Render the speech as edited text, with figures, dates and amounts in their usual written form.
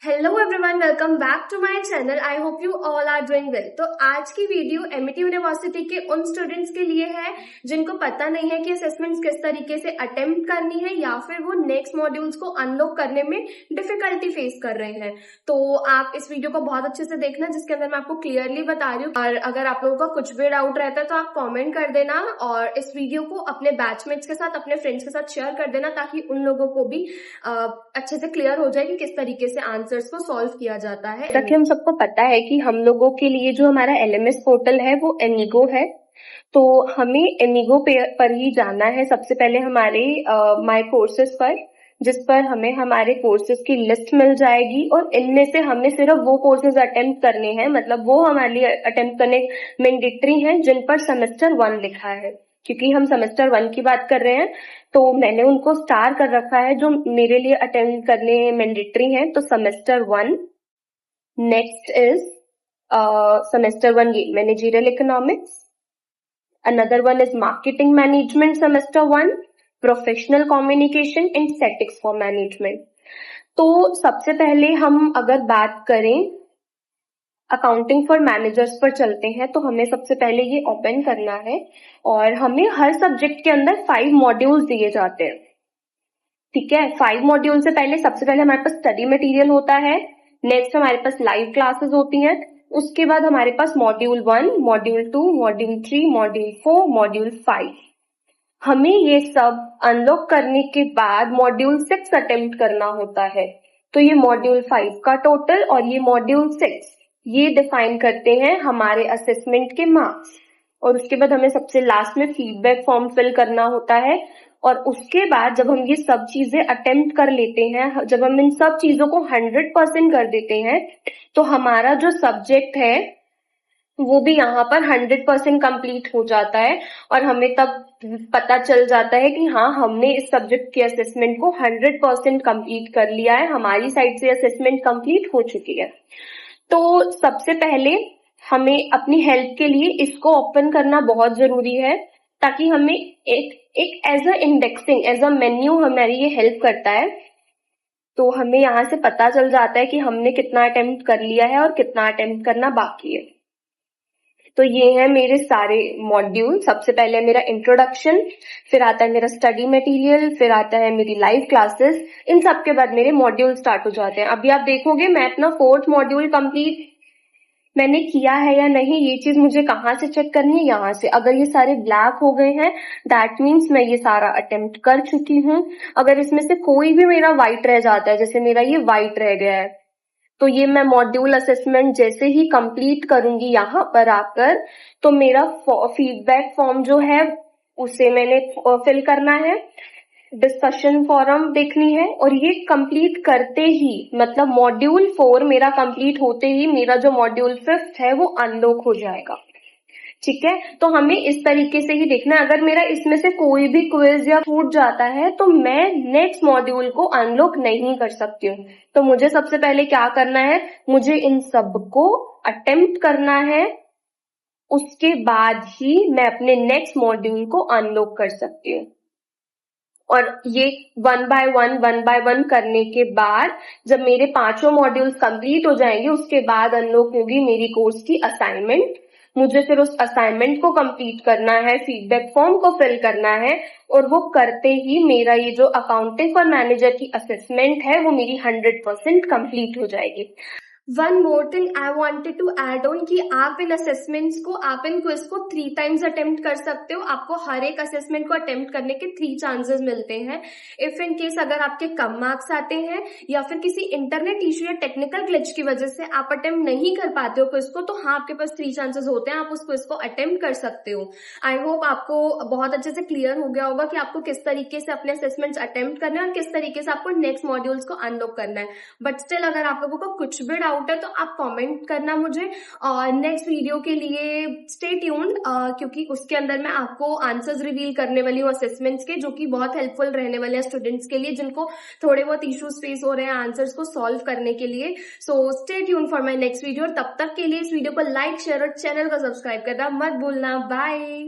Hello everyone, welcome back to my channel. I hope you all are doing well. तो आज की video Amity university के उन students के लिए है जिनको पता नहीं है कि असेसमेंट्स किस तरीके से अटेम्प्ट करनी है या फिर वो नेक्स्ट मॉड्यूल्स को अनलॉक करने में डिफिकल्टी फेस कर रहे हैं। तो आप इस वीडियो को बहुत अच्छे से देखना, जिसके अंदर मैं आपको क्लियरली बता रही हूँ। और अगर आप लोगों का कुछ भी डाउट रहता है तो आप कॉमेंट कर देना और इस वीडियो को अपने बैचमेट्स के साथ, अपने फ्रेंड्स के साथ शेयर कर देना, ताकि उन लोगों को भी अच्छे से क्लियर हो जाए कि किस तरीके से आंसर्स को सॉल्व किया जाता है। ताकि हम सबको पता है कि हम लोगों के लिए जो हमारा एलएमएस पोर्टल है वो एमिगो है, तो हमें एमिगो पर ही जाना है। सबसे पहले हमारे माय कोर्सेज पर, जिस पर हमें हमारे कोर्सेज की लिस्ट मिल जाएगी और इनमें से हमें सिर्फ वो कोर्सेज अटेम्प्ट करने हैं, मतलब वो हमारे लिए अटेम्प्ट करने मैंडेटरी हैं जिन पर सेमेस्टर 1 लिखा है। क्योंकि हम सेमेस्टर 1 की बात कर रहे हैं तो मैंने उनको स्टार कर रखा है जो मेरे लिए अटेम्प्ट करने मैंडेटरी हैं। तो सेमेस्टर 1, नेक्स्ट इज सेमेस्टर 1 ये managerial economics, another one is marketing management semester 1, professional communication and statics for management. तो सबसे पहले हम अगर बात करें अकाउंटिंग फॉर मैनेजर्स पर चलते हैं, तो हमें सबसे पहले ये ओपन करना है और हमें हर सब्जेक्ट के अंदर 5 मॉड्यूल्स दिए जाते हैं। ठीक है, 5 मॉड्यूल से पहले सबसे पहले हमारे पास स्टडी मटेरियल होता है, नेक्स्ट हमारे पास लाइव क्लासेस होती हैं, उसके बाद हमारे पास module 1, module 2, module 3, module 4, module 5। हमें ये सब अनलॉक करने के बाद मॉड्यूल 6 अटेम्प्ट करना होता है। तो ये मॉड्यूल 5 का टोटल और ये मॉड्यूल 6 ये डिफाइन करते हैं हमारे असेसमेंट के मार्क्स। और उसके बाद हमें सबसे लास्ट में फीडबैक फॉर्म फिल करना होता है। और उसके बाद जब हम ये सब चीजें अटेम्प्ट कर लेते हैं, जब हम इन सब चीजों को 100% कर देते हैं, तो हमारा जो सब्जेक्ट है वो भी यहाँ पर 100% कंप्लीट हो जाता है। और हमें तब पता चल जाता है कि हाँ, हमने इस सब्जेक्ट के असेसमेंट को 100% कंप्लीट कर लिया है, हमारी साइड से असेसमेंट कंप्लीट हो चुकी है। तो सबसे पहले हमें अपनी हेल्प के लिए इसको ओपन करना बहुत जरूरी है, ताकि हमें एक as a indexing, as a menu हमारी ये हेल्प करता है। तो हमें यहाँ से पता चल जाता है कि हमने कितना अटेम्प्ट कर लिया है और कितना अटेम्प्ट करना बाकी है। तो ये है मेरे सारे मॉड्यूल। सबसे पहले मेरा इंट्रोडक्शन, फिर आता है मेरा स्टडी मटेरियल, फिर आता है मेरी लाइव क्लासेस। इन सब के बाद मेरे मॉड्यूल स्टार्ट हो जाते हैं। अभी आप देखोगे मैं अपना 4th मॉड्यूल कंप्लीट मैंने किया है या नहीं, ये चीज मुझे कहाँ से चेक करनी है, यहाँ से। अगर ये सारे ब्लैक हो गए हैं, दैट मीन्स मैं ये सारा अटेम्प्ट कर चुकी हूँ। अगर इसमें से कोई भी मेरा व्हाइट रह जाता है, जैसे मेरा ये व्हाइट रह गया है, तो ये मैं मॉड्यूल असेसमेंट जैसे ही कंप्लीट करूंगी यहाँ पर आकर, तो मेरा फीडबैक फॉर्म जो है उसे मैंने फिल करना है, डिस्कशन फोरम देखनी है। और ये कंप्लीट करते ही, मतलब मॉड्यूल 4 मेरा कंप्लीट होते ही मेरा जो मॉड्यूल 5 है वो अनलॉक हो जाएगा। ठीक है, तो हमें इस तरीके से ही देखना है। अगर मेरा इसमें से कोई भी क्विज या छूट जाता है तो मैं नेक्स्ट मॉड्यूल को अनलॉक नहीं कर सकती हूँ। तो मुझे सबसे पहले क्या करना है, मुझे इन सब को अटेम्प्ट करना है, उसके बाद ही मैं अपने नेक्स्ट मॉड्यूल को अनलॉक कर सकती हूँ। और ये 1 बाय 1 करने के बाद जब मेरे 5 मॉड्यूल्स कंप्लीट हो जाएंगे, उसके बाद अनलॉक होगी मेरी कोर्स की असाइनमेंट। मुझे फिर उस असाइनमेंट को कंप्लीट करना है, फीडबैक फॉर्म को फिल करना है, और वो करते ही मेरा ये जो अकाउंटिंग फॉर मैनेजर की असेसमेंट है वो मेरी 100% कंप्लीट हो जाएगी। One more thing I wanted to add on कि आप इन असेसमेंट्स को, आप इन क्विज को 3 टाइम्स अटेम्प्ट कर सकते हो। आपको हर एक असेसमेंट को अटेम्प्ट करने के 3 चांसेस मिलते हैं। इफ इन केस अगर आपके कम मार्क्स आते हैं या फिर किसी इंटरनेट इश्यू या टेक्निकल ग्लिच की वजह से आप अटेम्प्ट नहीं कर पाते हो क्विज को, तो हाँ, आपके पास 3 चांसेस होते हैं, आप उस क्विज को अटेम्प्ट कर सकते हो। आई होप आपको बहुत अच्छे से क्लियर हो गया होगा कि आपको किस तरीके से अपने असेसमेंट्स अटेम्प्ट करना है और किस तरीके से आपको नेक्स्ट मॉड्यूल्स को अनलॉक करना है। बट स्टिल अगर आप लोगों को कुछ भी डाउट है तो आप कमेंट करना मुझे। और नेक्स्ट वीडियो के लिए स्टे ट्यून्ड, क्योंकि उसके अंदर मैं आपको आंसर्स रिवील करने वाली हूँ असेसमेंट्स के, जो कि बहुत हेल्पफुल रहने वाले हैं स्टूडेंट्स के लिए जिनको थोड़े बहुत इश्यूज फेस हो रहे हैं आंसर्स को सॉल्व करने के लिए। So stay tuned for my next video. तब तक के लिए इस वीडियो को लाइक, शेयर और चैनल को सब्सक्राइब करना मत भूलना। बाय।